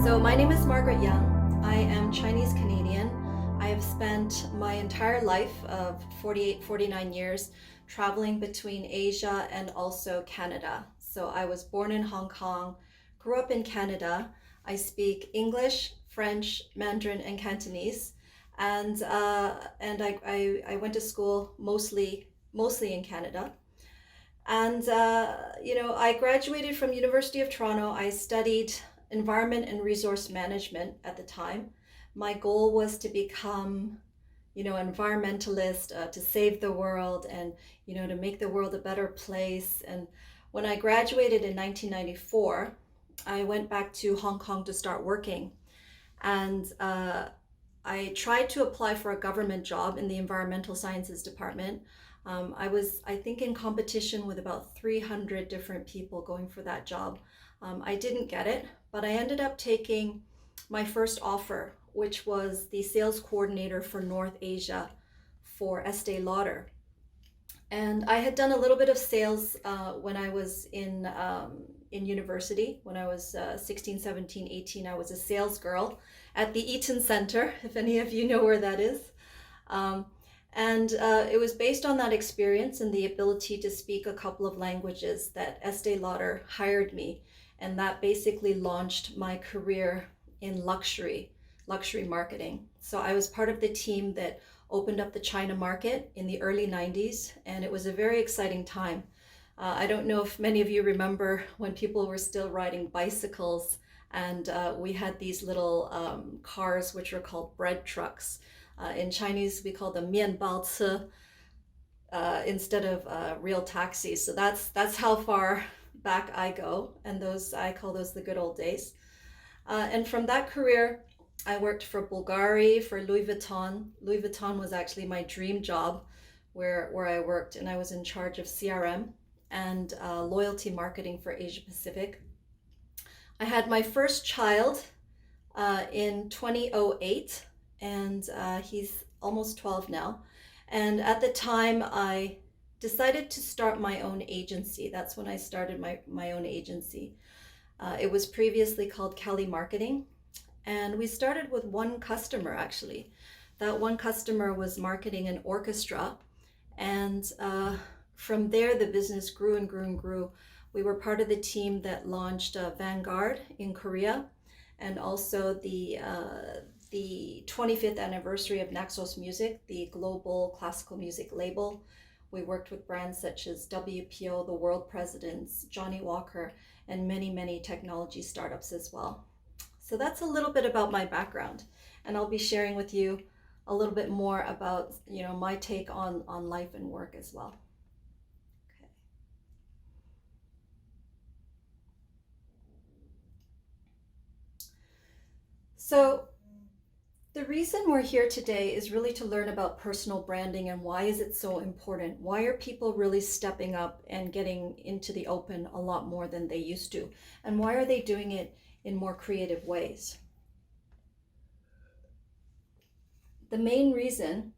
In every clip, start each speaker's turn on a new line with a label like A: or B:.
A: So my name is Margaret Yeung. I am Chinese Canadian. I have spent my entire life of 48, 49 years traveling between Asia and also Canada. So I was born in Hong Kong, grew up in Canada. I speak English, French, Mandarin, and Cantonese. And I went to school mostly in Canada. And I graduated from University of Toronto. I studied environment and resource management at the time. My goal was to become, an environmentalist, to save the world and, to make the world a better place. And when I graduated in 1994, I went back to Hong Kong to start working. And I tried to apply for a government job in the environmental sciences department. I was, I think, in competition with about 300 different people going for that job. I didn't get it, but I ended up taking my first offer, which was the sales coordinator for North Asia for Estee Lauder. And I had done a little bit of sales when I was in university. When I was 16, 17, 18, I was a sales girl at the Eaton Center, if any of you know where that is. And it was based on that experience and the ability to speak a couple of languages that Estee Lauder hired me. And that basically launched my career in luxury marketing. So I was part of the team that opened up the China market in the early 90s, and it was a very exciting time. I don't know if many of you remember when people were still riding bicycles, and we had these little cars which were called bread trucks. In Chinese, we call them 面包车 instead of real taxis. So that's how far back I go, and I call those the good old days. And from that career, I worked for Bulgari, for Louis Vuitton. Louis Vuitton was actually my dream job where I worked, and I was in charge of CRM and loyalty marketing for Asia Pacific. I had my first child in 2008, and he's almost 12 now. And at the time, I decided to start my own agency. That's when I started my own agency. It was previously called Kelly Marketing. And we started with one customer, actually. That one customer was marketing an orchestra. And from there, the business grew and grew and grew. We were part of the team that launched Vanguard in Korea, and also the 25th anniversary of Naxos Music, the global classical music label. We worked with brands such as WPO, the World Presidents, Johnny Walker, and many, many technology startups as well. So that's a little bit about my background, and I'll be sharing with you a little bit more about, my take on life and work as well. Okay. So the reason we're here today is really to learn about personal branding and why is it so important? Why are people really stepping up and getting into the open a lot more than they used to? And why are they doing it in more creative ways? The main reason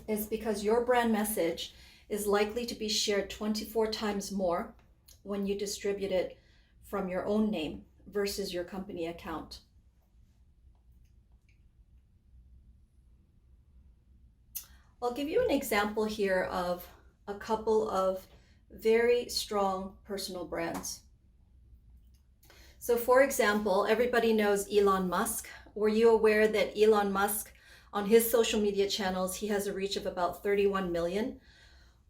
A: is because your brand message is likely to be shared 24 times more when you distribute it from your own name versus your company account. I'll give you an example here of a couple of very strong personal brands. So for example, everybody knows Elon Musk. Were you aware that Elon Musk, on his social media channels, he has a reach of about 31 million,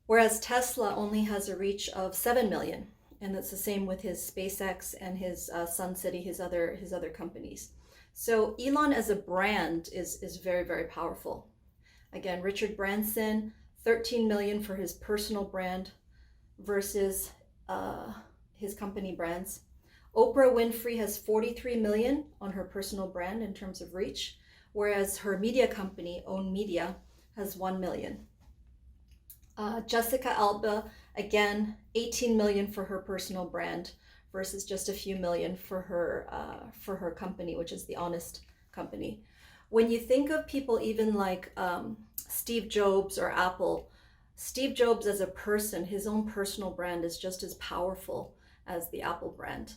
A: whereas Tesla only has a reach of 7 million. And that's the same with his SpaceX and his Sun City, his other companies. So Elon as a brand is very, very powerful. Again, Richard Branson, 13 million for his personal brand versus his company brands. Oprah Winfrey has 43 million on her personal brand in terms of reach, whereas her media company, Own Media, has 1 million. Jessica Alba, again, 18 million for her personal brand versus just a few million for her company, which is The Honest Company. When you think of people even like Steve Jobs or Apple, Steve Jobs as a person, his own personal brand is just as powerful as the Apple brand.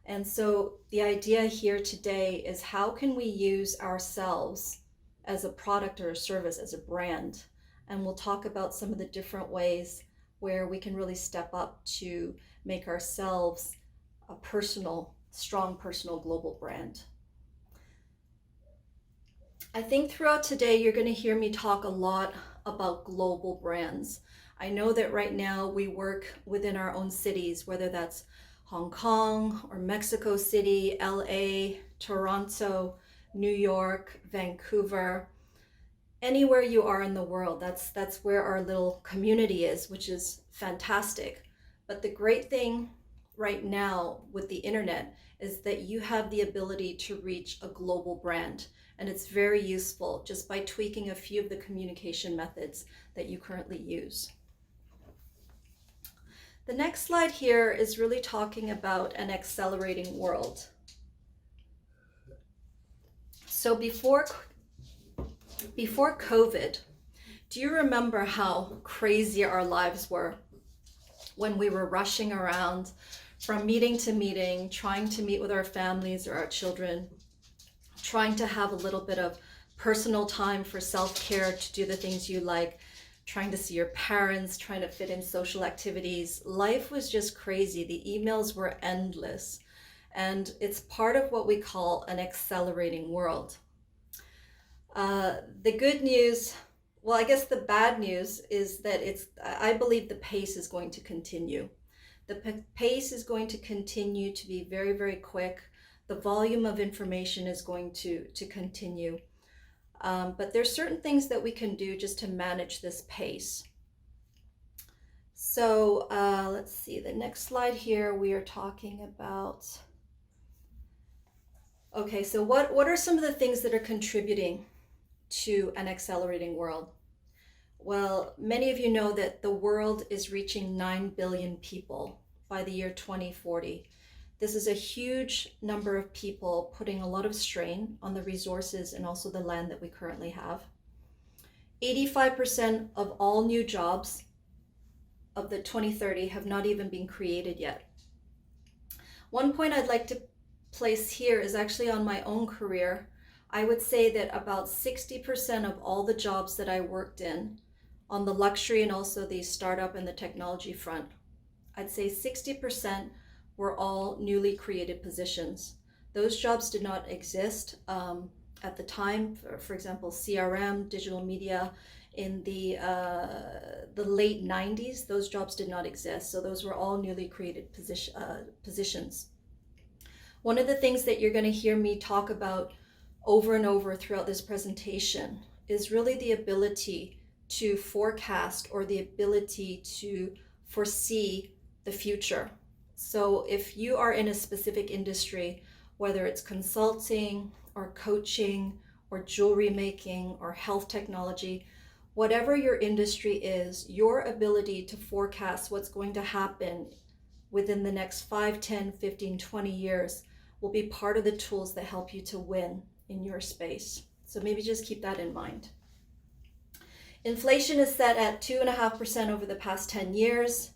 A: And so the idea here today is how can we use ourselves as a product or a service, as a brand? And we'll talk about some of the different ways where we can really step up to make ourselves a personal, strong personal global brand. I think throughout today, you're going to hear me talk a lot about global brands. I know that right now we work within our own cities, whether that's Hong Kong or Mexico City, LA, Toronto, New York, Vancouver, anywhere you are in the world. That's where our little community is, which is fantastic. But the great thing right now with the internet is that you have the ability to reach a global brand. And it's very useful just by tweaking a few of the communication methods that you currently use. The next slide here is really talking about an accelerating world. So before COVID, do you remember how crazy our lives were when we were rushing around from meeting to meeting, trying to meet with our families or our children, trying to have a little bit of personal time for self-care to do the things you like, trying to see your parents, trying to fit in social activities. Life was just crazy. The emails were endless. And it's part of what we call an accelerating world. The good news, well, I guess the bad news is that I believe the pace is going to continue. The pace is going to continue to be very, very quick. The volume of information is going to continue. But there's certain things that we can do just to manage this pace. So let's see, the next slide here, we are talking about, okay, so what are some of the things that are contributing to an accelerating world? Well, many of you know that the world is reaching 9 billion people by the year 2040. This is a huge number of people putting a lot of strain on the resources and also the land that we currently have. 85% of all new jobs of the 2030 have not even been created yet. One point I'd like to place here is actually on my own career. I would say that about 60% of all the jobs that I worked in on the luxury and also the startup and the technology front, I'd say 60% were all newly created positions. Those jobs did not exist at the time. For example, CRM, digital media, in the late 90s, those jobs did not exist. So those were all newly created positions. One of the things that you're going to hear me talk about over and over throughout this presentation is really the ability to forecast or the ability to foresee the future. So if you are in a specific industry, whether it's consulting or coaching or jewelry making or health technology, whatever your industry is, your ability to forecast what's going to happen within the next 5, 10, 15, 20 years will be part of the tools that help you to win in your space. So maybe just keep that in mind. Inflation is set at 2.5% over the past 10 years.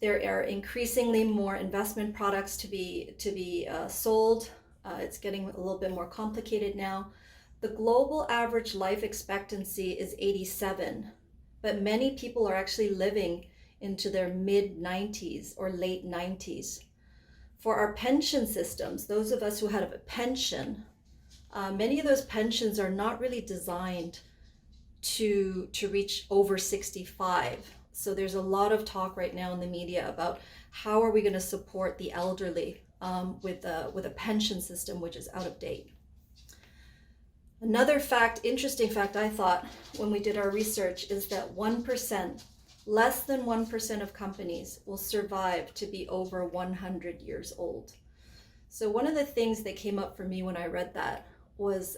A: There are increasingly more investment products to be sold. It's getting a little bit more complicated now. The global average life expectancy is 87, but many people are actually living into their mid-90s or late 90s. For our pension systems, those of us who have a pension, many of those pensions are not really designed to reach over 65. So there's a lot of talk right now in the media about how are we going to support the elderly with a pension system which is out of date. Another interesting fact I thought when we did our research is that 1%, less than 1% of companies will survive to be over 100 years old. So one of the things that came up for me when I read that was,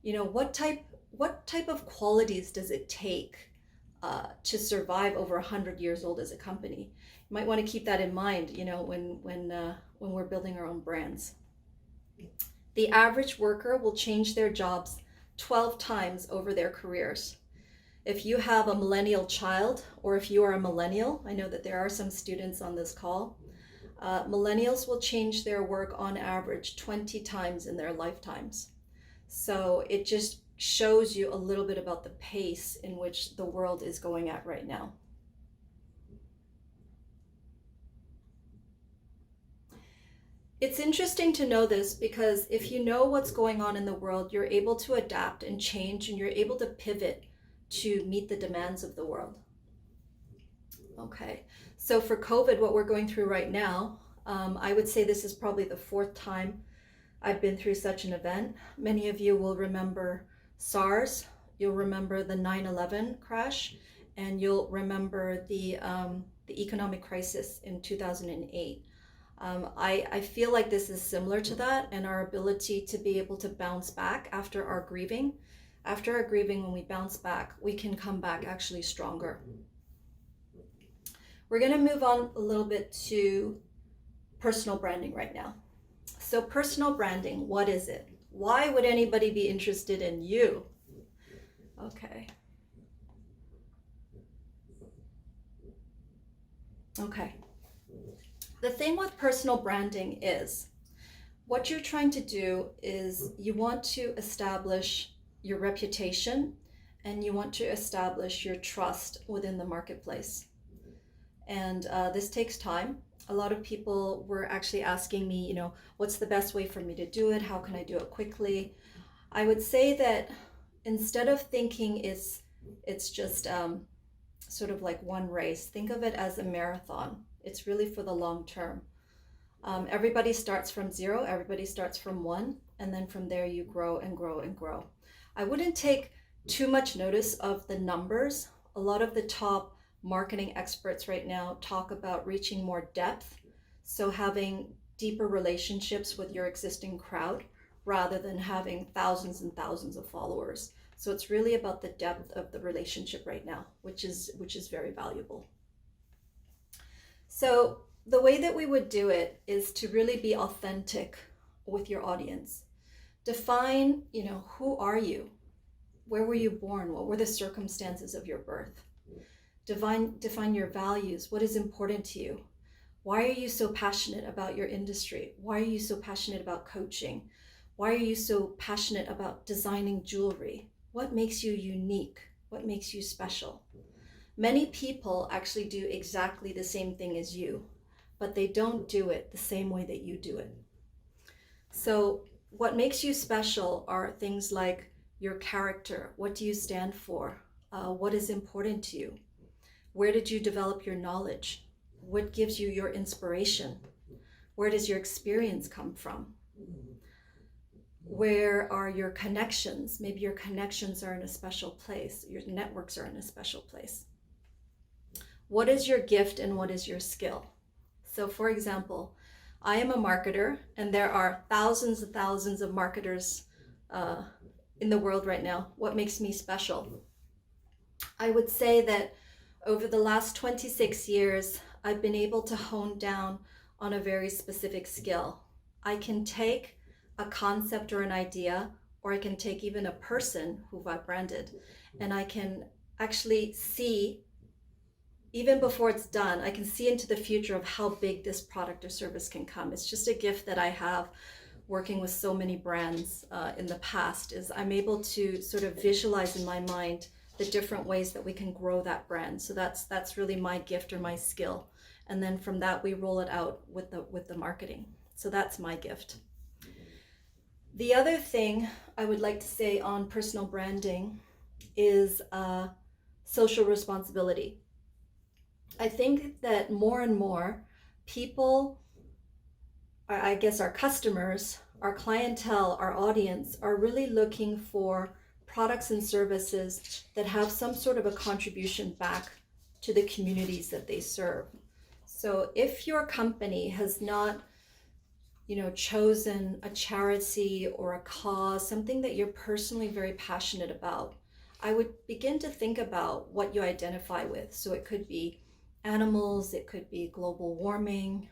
A: what type of qualities does it take to survive over 100 years old as a company? You might want to keep that in mind, when we're building our own brands. The average worker will change their jobs 12 times over their careers. If you have a millennial child, or if you are a millennial, I know that there are some students on this call, Millennials will change their work on average 20 times in their lifetimes. So it just shows you a little bit about the pace in which the world is going at right now. It's interesting to know this because if you know what's going on in the world, you're able to adapt and change, and you're able to pivot to meet the demands of the world. Okay, so for COVID, what we're going through right now, I would say this is probably the fourth time I've been through such an event. Many of you will remember SARS, you'll remember the 9/11 crash, and you'll remember the economic crisis in 2008. I feel like this is similar to that, and our ability to be able to bounce back after our grieving. After our grieving, when we bounce back, we can come back actually stronger. We're going to move on a little bit to personal branding right now. So personal branding, what is it? Why would anybody be interested in you? Okay. Okay. The thing with personal branding is what you're trying to do is you want to establish your reputation and you want to establish your trust within the marketplace. And this takes time. A lot of people were actually asking me, you know, what's the best way for me to do it? How can I do it quickly? I would say that instead of thinking it's just sort of like one race, think of it as a marathon. It's really for the long term. Everybody starts from zero, everybody starts from one, and then from there you grow and grow and grow. I wouldn't take too much notice of the numbers. A lot of the top marketing experts right now talk about reaching more depth, so having deeper relationships with your existing crowd rather than having thousands and thousands of followers. So it's really about the depth of the relationship right now, which is very valuable. So the way that we would do it is to really be authentic with your audience. Define, you know, who are you? Where were you born? What were the circumstances of your birth? Define your values. What is important to you? Why are you so passionate about your industry? Why are you so passionate about coaching? Why are you so passionate about designing jewelry? What makes you unique? What makes you special? Many people actually do exactly the same thing as you, but they don't do it the same way that you do it. So what makes you special are things like your character. What do you stand for? What is important to you? Where did you develop your knowledge? What gives you your inspiration? Where does your experience come from? Where are your connections? Maybe your connections are in a special place. Your networks are in a special place. What is your gift and what is your skill? So for example, I am a marketer, and there are thousands and thousands of marketers in the world right now. What makes me special? I would say that over the last 26 years, I've been able to hone down on a very specific skill. I can take a concept or an idea, or I can take even a person who I've branded, and I can actually see, even before it's done, I can see into the future of how big this product or service can come. It's just a gift that I have working with so many brands in the past, is I'm able to sort of visualize in my mind the different ways that we can grow that brand. So that's really my gift or my skill. And then from that, we roll it out with the marketing. So that's my gift. The other thing I would like to say on personal branding is social responsibility. I think that more and more people, I guess our customers, our clientele, our audience are really looking for products and services that have some sort of a contribution back to the communities that they serve. So if your company has not, you know, chosen a charity or a cause, something that you're personally very passionate about, I would begin to think about what you identify with. So it could be animals, it could be global warming,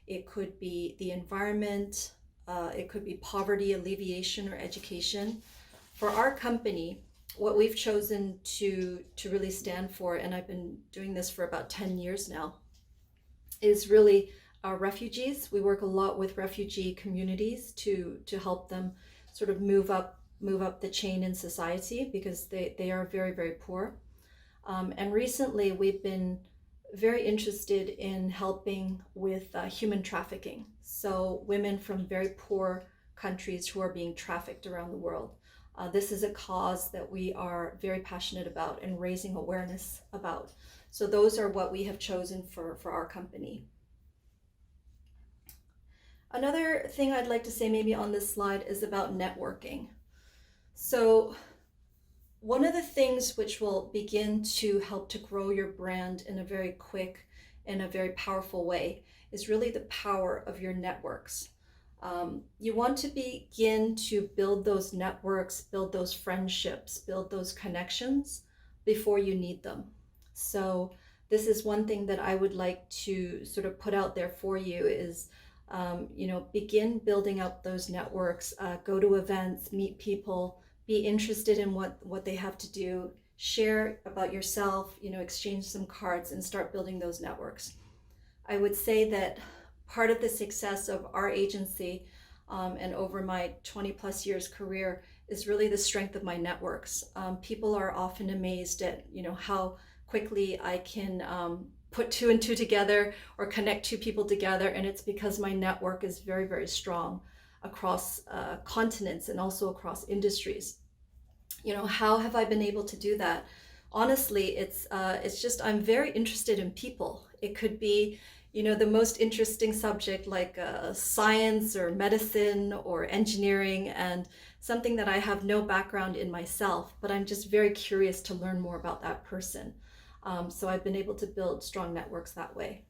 A: it could be the environment, it could be poverty alleviation or education. For our company, what we've chosen to really stand for, and I've been doing this for about 10 years now, is really refugees. We work a lot with refugee communities to help them sort of move up the chain in society, because they are very, very poor. And recently we've been very interested in helping with human trafficking. So women from very poor countries who are being trafficked around the world. This is a cause that we are very passionate about and raising awareness about. So those are what we have chosen for our company. Another thing I'd like to say maybe on this slide is about networking. So one of the things which will begin to help to grow your brand in a very quick and a very powerful way is really the power of your networks. You want to begin to build those networks, build those friendships, build those connections before you need them. So this is one thing that I would like to sort of put out there for you is, begin building up those networks, go to events, meet people, be interested in what they have to do, share about yourself, exchange some cards and start building those networks. I would say that part of the success of our agency and over my 20 plus years career is really the strength of my networks. People are often amazed at, how quickly I can put two and two together or connect two people together. And it's because my network is very, very strong across continents and also across industries. How have I been able to do that? Honestly, it's just I'm very interested in people. It could be, the most interesting subject like science or medicine or engineering, and something that I have no background in myself, but I'm just very curious to learn more about that person. So I've been able to build strong networks that way.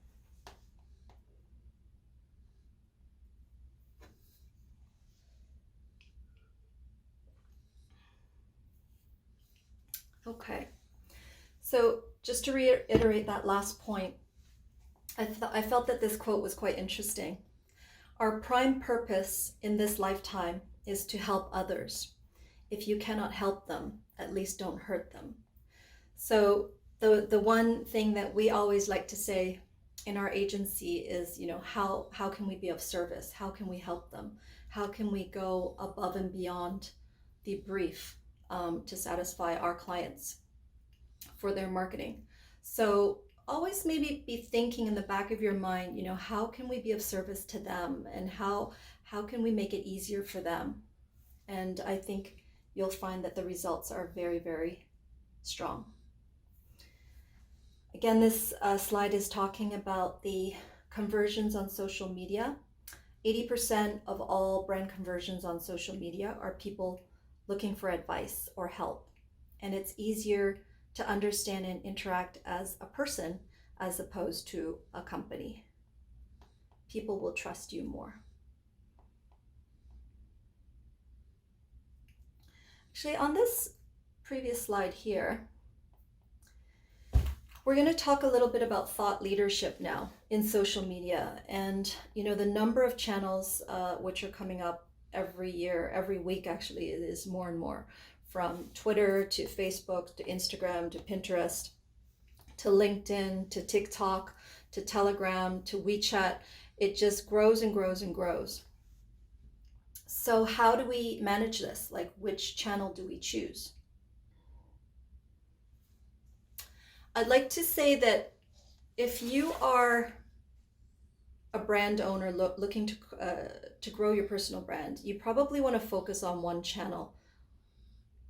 A: Okay, so just to reiterate that last point, I felt that this quote was quite interesting. Our prime purpose in this lifetime is to help others. If you cannot help them, at least don't hurt them. So the one thing that we always like to say in our agency is, how can we be of service? How can we help them? How can we go above and beyond the brief to satisfy our clients for their marketing? So always maybe be thinking in the back of your mind, how can we be of service to them, and how can we make it easier for them? And I think you'll find that the results are very, very strong. Again, this slide is talking about the conversions on social media. 80% of all brand conversions on social media are people looking for advice or help. And it's easier to understand and interact as a person as opposed to a company. People will trust you more. Actually, on this previous slide here, we're going to talk a little bit about thought leadership now in social media. And, the number of channels which are coming up every year, every week actually, is more and more. From Twitter to Facebook to Instagram to Pinterest to LinkedIn to TikTok to Telegram to WeChat. It just grows and grows and grows. So how do we manage this? Like, which channel do we choose? I'd like to say that if you are a brand owner looking to grow your personal brand, you probably want to focus on one channel.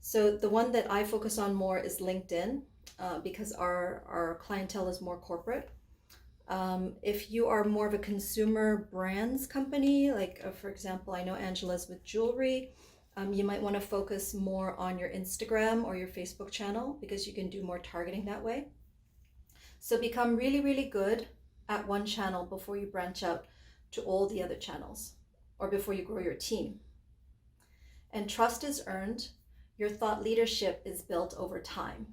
A: So the one that I focus on more is LinkedIn, because our clientele is more corporate. If you are more of a consumer brands company, like for example, I know Angela's with jewelry, you might want to focus more on your Instagram or your Facebook channel, because you can do more targeting that way. So become really, really good at one channel before you branch out to all the other channels, or before you grow your team. And trust is earned. Your thought leadership is built over time.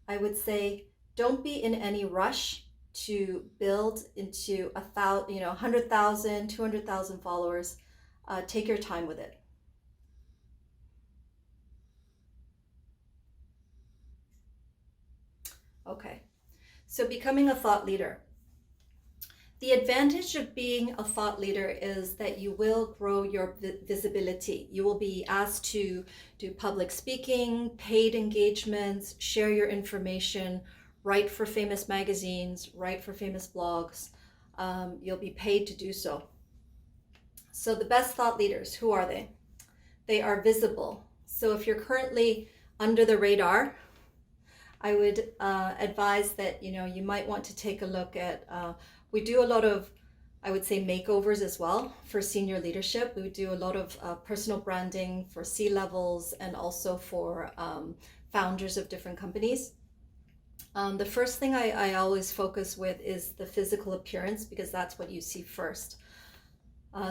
A: I would say don't be in any rush to build into 100,000, 200,000 followers. Take your time with it. Okay, so becoming a thought leader. The advantage of being a thought leader is that you will grow your visibility. You will be asked to do public speaking, paid engagements, share your information, write for famous magazines, write for famous blogs. You'll be paid to do so. So the best thought leaders, who are they? They are visible. So if you're currently under the radar, I would advise that you might want to take a look at. We do a lot of, I would say, makeovers as well for senior leadership. We do a lot of personal branding for C-levels and also for founders of different companies. The first thing I always focus with is the physical appearance, because that's what you see first.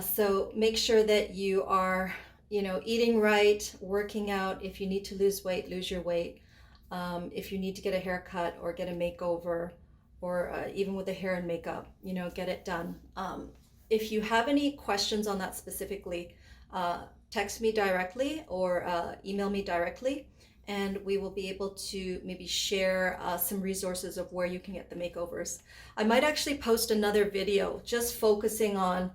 A: So make sure that you are, eating right, working out. If you need to lose weight, lose your weight. If you need to get a haircut or get a makeover, or even with the hair and makeup, get it done. If you have any questions on that specifically, text me directly or email me directly, and we will be able to maybe share some resources of where you can get the makeovers. I might actually post another video just focusing on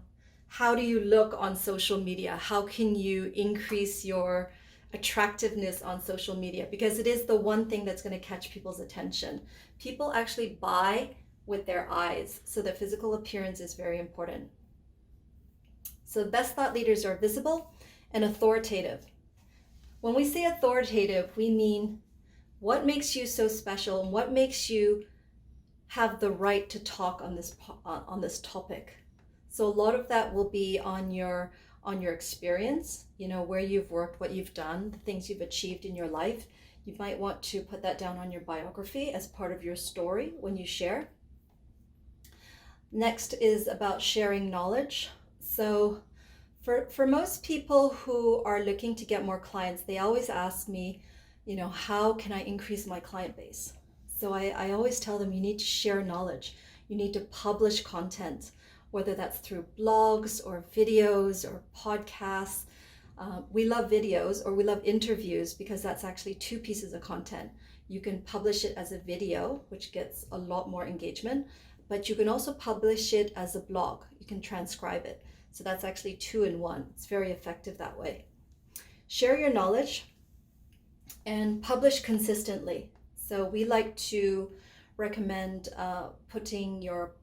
A: how do you look on social media? How can you increase your attractiveness on social media? Because it is the one thing that's going to catch people's attention. People actually buy with their eyes, so the physical appearance is very important. So the best thought leaders are visible and authoritative. When we say authoritative, we mean what makes you so special and what makes you have the right to talk on this topic. So a lot of that will be on your experience, where you've worked, what you've done, the things you've achieved in your life. You might want to put that down on your biography as part of your story when you share. Next is about sharing knowledge. So for most people who are looking to get more clients, they always ask me, how can I increase my client base? So I always tell them you need to share knowledge. You need to publish content, whether that's through blogs or videos or podcasts. We love videos, or we love interviews, because that's actually two pieces of content. You can publish it as a video, which gets a lot more engagement, but you can also publish it as a blog. You can transcribe it. So that's actually 2 in 1. It's very effective that way. Share your knowledge and publish consistently. So we like to recommend putting your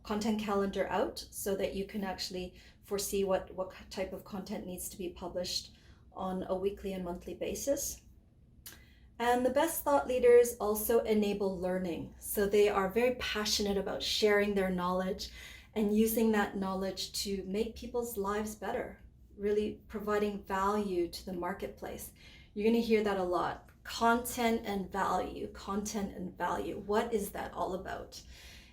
A: content calendar out so that you can actually foresee what type of content needs to be published on a weekly and monthly basis. And the best thought leaders also enable learning. So they are very passionate about sharing their knowledge and using that knowledge to make people's lives better, really providing value to the marketplace. You're going to hear that a lot. Content and value, content and value. What is that all about?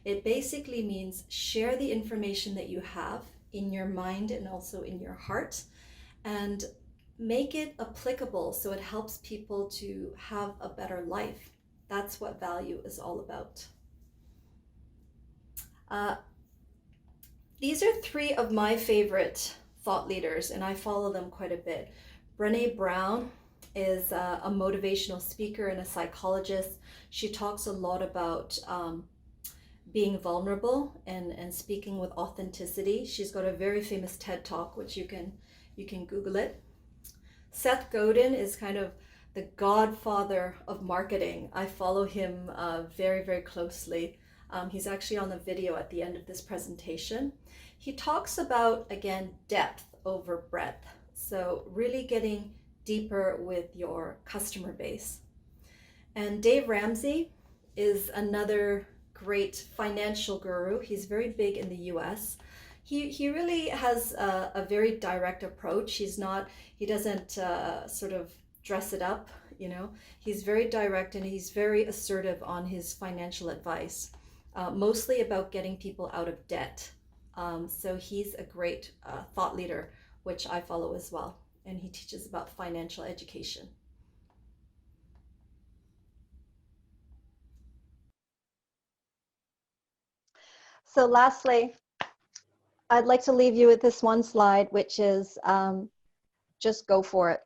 A: It basically means share the information that you have in your mind and also in your heart, and make it applicable so it helps people to have a better life. That's what value is all about. These are 3 of my favorite thought leaders, and I follow them quite a bit. Brené Brown is a motivational speaker and a psychologist. She talks a lot about being vulnerable and speaking with authenticity. She's got a very famous TED Talk, which you can Google it. Seth Godin is kind of the godfather of marketing. I follow him very, very closely. He's actually on the video at the end of this presentation. He talks about, again, depth over breadth. So really getting deeper with your customer base. And Dave Ramsey is another great financial guru. He's very big in the US. He really has a very direct approach. He doesn't sort of dress it up, He's very direct, and he's very assertive on his financial advice, mostly about getting people out of debt. So he's a great thought leader, which I follow as well. And he teaches about financial education. So lastly, I'd like to leave you with this one slide, which is just go for it.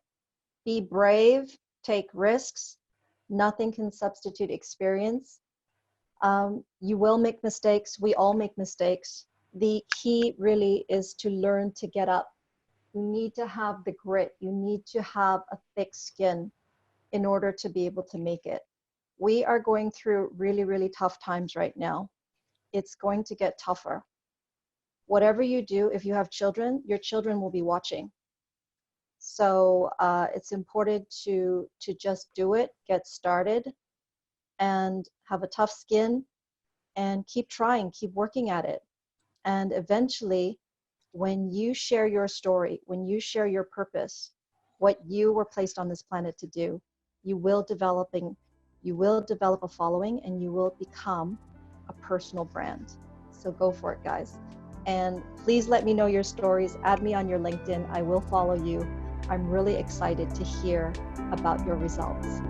A: Be brave, take risks. Nothing can substitute experience. You will make mistakes. We all make mistakes. The key really is to learn to get up. You need to have the grit. You need to have a thick skin in order to be able to make it. We are going through really, really tough times right now. It's going to get tougher. Whatever you do, if you have children, your children will be watching. So it's important to just do it, get started, and have a tough skin, and keep trying, keep working at it. And eventually, when you share your story, when you share your purpose, what you were placed on this planet to do, you will develop a following, and you will become a personal brand. So go for it, guys. And please let me know your stories. Add me on your LinkedIn. I will follow you. I'm really excited to hear about your results.